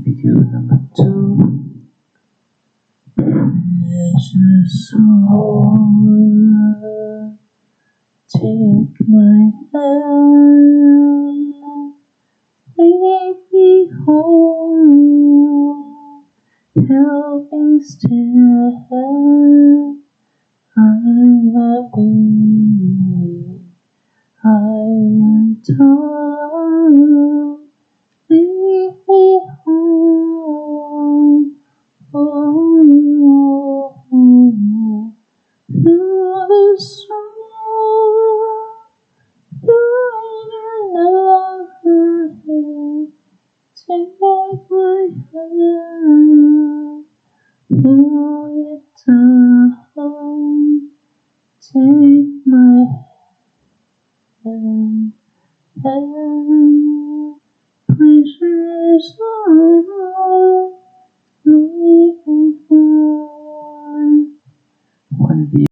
video number 2. Precious soul, take my hand, lead me home, help me stand. I'm weak, I am torn. Lead me home, through the storm, through the night. Take my hand, hold it down. Take my hand, precious Lord, lead me on. One